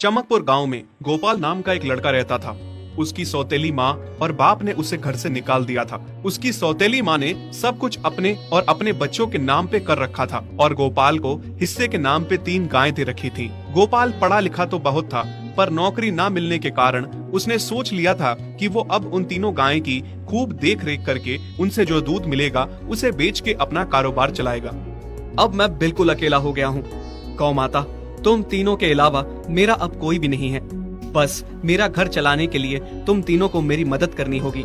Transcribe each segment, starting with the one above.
चमकपुर गांव में गोपाल नाम का एक लड़का रहता था। उसकी सौतेली माँ और बाप ने उसे घर से निकाल दिया था। उसकी सौतेली माँ ने सब कुछ अपने और अपने बच्चों के नाम पे कर रखा था और गोपाल को हिस्से के नाम पे 3 गायें दे रखी थी। गोपाल पढ़ा लिखा तो बहुत था, पर नौकरी ना मिलने के कारण उसने सोच लिया था कि वो अब उन तीनों गायें की खूब देख रेख करके उनसे जो दूध मिलेगा उसे बेच के अपना कारोबार चलाएगा। अब मैं बिल्कुल अकेला हो गया हूँ। गौ माता, तुम तीनों के अलावा मेरा अब कोई भी नहीं है। बस मेरा घर चलाने के लिए तुम तीनों को मेरी मदद करनी होगी।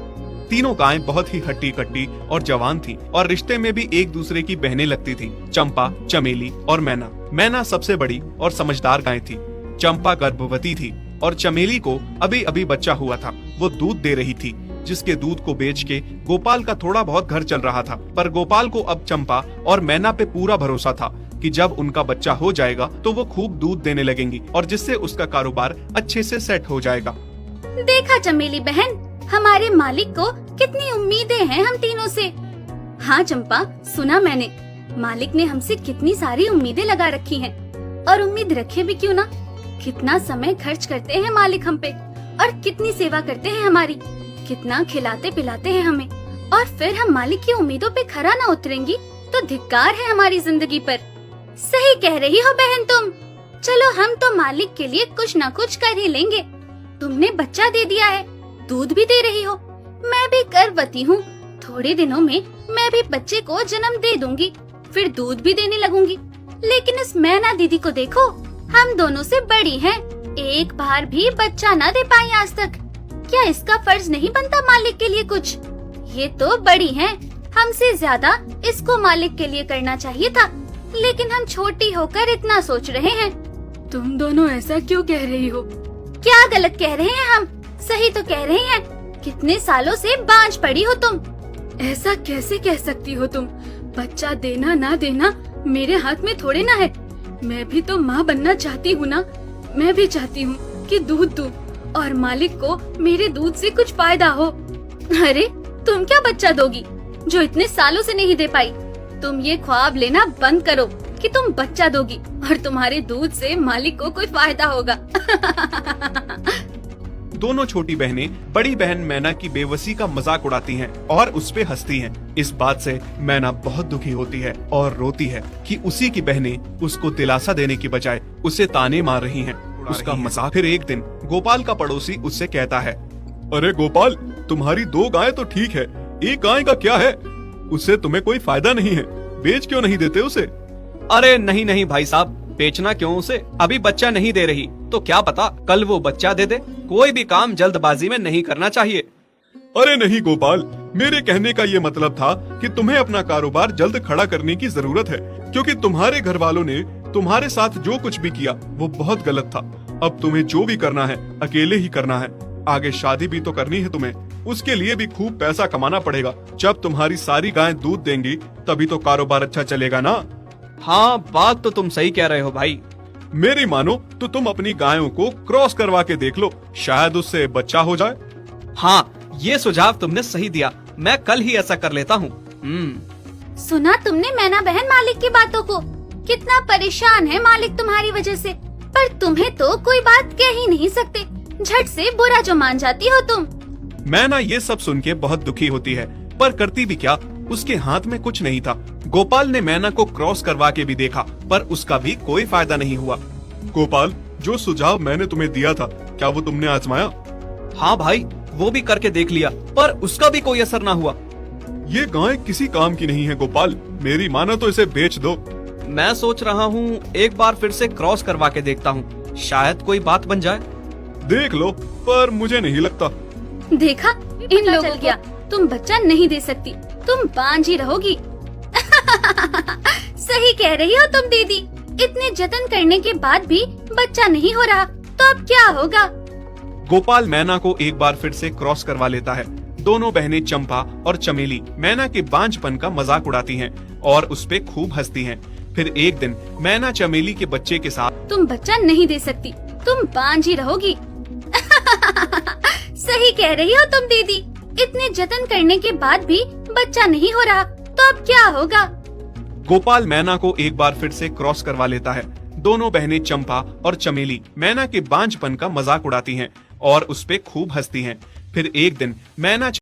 तीनों गायें बहुत ही हट्टी कट्टी और जवान थीं और रिश्ते में भी एक दूसरे की बहनें लगती थीं। चंपा, चमेली और मैना। मैना सबसे बड़ी और समझदार गाय थी। चंपा गर्भवती थी और चमेली को अभी अभी बच्चा हुआ था। वो दूध दे रही थी, जिसके दूध को बेच के गोपाल का थोड़ा बहुत घर चल रहा था। पर गोपाल को अब चंपा और मैना पे पूरा भरोसा था कि जब उनका बच्चा हो जाएगा तो वो खूब दूध देने लगेंगी और जिससे उसका कारोबार अच्छे से सेट हो जाएगा। देखा चमेली बहन, हमारे मालिक को कितनी उम्मीदें हैं हम तीनों से। हाँ चंपा, सुना मैंने, मालिक ने हमसे कितनी सारी उम्मीदें लगा रखी हैं। और उम्मीद रखे भी क्यों ना, कितना समय खर्च करते हैं मालिक हम पे और कितनी सेवा करते हैं हमारी, कितना खिलाते पिलाते हैं हमें। और फिर हम मालिक की उम्मीदों पे खरा ना उतरेंगी तो धिक्कार है हमारी जिंदगी पर। सही कह रही हो बहन तुम। चलो हम तो मालिक के लिए कुछ न कुछ कर ही लेंगे। तुमने बच्चा दे दिया है, दूध भी दे रही हो, मैं भी गर्भवती हूँ। थोड़े दिनों में मैं भी बच्चे को जन्म दे दूंगी, फिर दूध भी देने लगूंगी। लेकिन इस मैना दीदी को देखो, हम दोनों से बड़ी हैं, एक बार भी बच्चा न दे पाई आज तक। क्या इसका फर्ज नहीं बनता मालिक के लिए कुछ? ये तो बड़ी हैं, हमसे ज्यादा इसको मालिक के लिए करना चाहिए था। लेकिन हम छोटी होकर इतना सोच रहे हैं। तुम दोनों ऐसा क्यों कह रही हो? क्या गलत कह रहे हैं हम? सही तो कह रहे हैं। कितने सालों से बांझ पड़ी हो तुम। ऐसा कैसे कह सकती हो तुम? बच्चा देना ना देना मेरे हाथ में थोड़े ना है। मैं भी तो माँ बनना चाहती हूँ ना। मैं भी चाहती हूँ कि दूध दूँ और मालिक को मेरे दूध से कुछ फायदा हो। अरे तुम क्या बच्चा दोगी जो इतने सालों से नहीं दे पाई? तुम ये ख्वाब लेना बंद करो कि तुम बच्चा दोगी और तुम्हारे दूध से मालिक को कोई फायदा होगा। दोनों छोटी बहनें बड़ी बहन मैना की बेबसी का मजाक उड़ाती हैं और उस पे हंसती हैं। इस बात से मैना बहुत दुखी होती है और रोती है कि उसी की बहनें उसको दिलासा देने की बजाय उसे ताने मार रही हैं, उसका मजाक। फिर एक दिन गोपाल का पड़ोसी उससे कहता है, अरे गोपाल, तुम्हारी 2 गायें तो ठीक है, एक गाय का क्या है? उससे तुम्हें कोई फायदा नहीं है, बेच क्यों नहीं देते उसे? अरे नहीं नहीं भाई साहब, बेचना क्यों उसे? अभी बच्चा नहीं दे रही तो क्या पता कल वो बच्चा दे दे। कोई भी काम जल्दबाजी में नहीं करना चाहिए। अरे नहीं गोपाल, मेरे कहने का ये मतलब था कि तुम्हें अपना कारोबार जल्द खड़ा करने की जरूरत है, क्योंकि तुम्हारे घर वालों ने तुम्हारे साथ जो कुछ भी किया वो बहुत गलत था। अब तुम्हें जो भी करना है अकेले ही करना है। आगे शादी भी तो करनी है तुम्हें, उसके लिए भी खूब पैसा कमाना पड़ेगा। जब तुम्हारी सारी गायें दूध देंगी तभी तो कारोबार अच्छा चलेगा ना। हाँ, बात तो तुम सही कह रहे हो भाई। मेरी मानो तो तुम अपनी गायों को क्रॉस करवा के देख लो, शायद उससे बच्चा हो जाए। हाँ, ये सुझाव तुमने सही दिया, मैं कल ही ऐसा कर लेता हूँ। सुना तुमने मैना बहन मालिक की बातों को? कितना परेशान है मालिक तुम्हारी वजह से। पर तुम्हें तो कोई बात कह ही नहीं सकते, झट से बुरा जो मान जाती हो तुम। मैना ये सब सुन के बहुत दुखी होती है, पर करती भी क्या, उसके हाथ में कुछ नहीं था। गोपाल ने मैना को क्रॉस करवा के भी देखा, पर उसका भी कोई फायदा नहीं हुआ। गोपाल, जो सुझाव मैंने तुम्हें दिया था, क्या वो तुमने आजमाया? हाँ भाई, वो भी करके देख लिया, पर उसका भी कोई असर ना हुआ। ये गाय किसी काम की नहीं है गोपाल, मेरी मानो तो इसे बेच दो। मैं सोच रहा हूँ एक बार फिर से क्रॉस करवा के देखता हूँ, शायद कोई बात बन जाए। देख लो, पर मुझे नहीं लगता। देखा, इन लोगों को तुम बच्चा नहीं दे सकती, तुम बांझ ही रहोगी। सही कह रही हो तुम दीदी, इतने जतन करने के बाद भी बच्चा नहीं हो रहा तो अब क्या होगा? गोपाल मैना को एक बार फिर से क्रॉस करवा लेता है। दोनों बहनें चंपा और चमेली मैना के बांझपन का मजाक उड़ाती हैं और उस पे खूब हंसती हैं। फिर एक दिन मैना चमेली के बच्चे के साथ, तुम बच्चा नहीं दे सकती, तुम बांझ ही रहोगी। सही कह रही हो तुम दीदी, इतने जतन करने के बाद भी बच्चा नहीं हो रहा तो अब क्या होगा? गोपाल मैना को एक बार फिर से क्रॉस करवा लेता है। दोनों बहनें चंपा और चमेली मैना के बांझपन का मजाक उड़ाती हैं और उस पे खूब हंसती हैं। फिर एक दिन मैना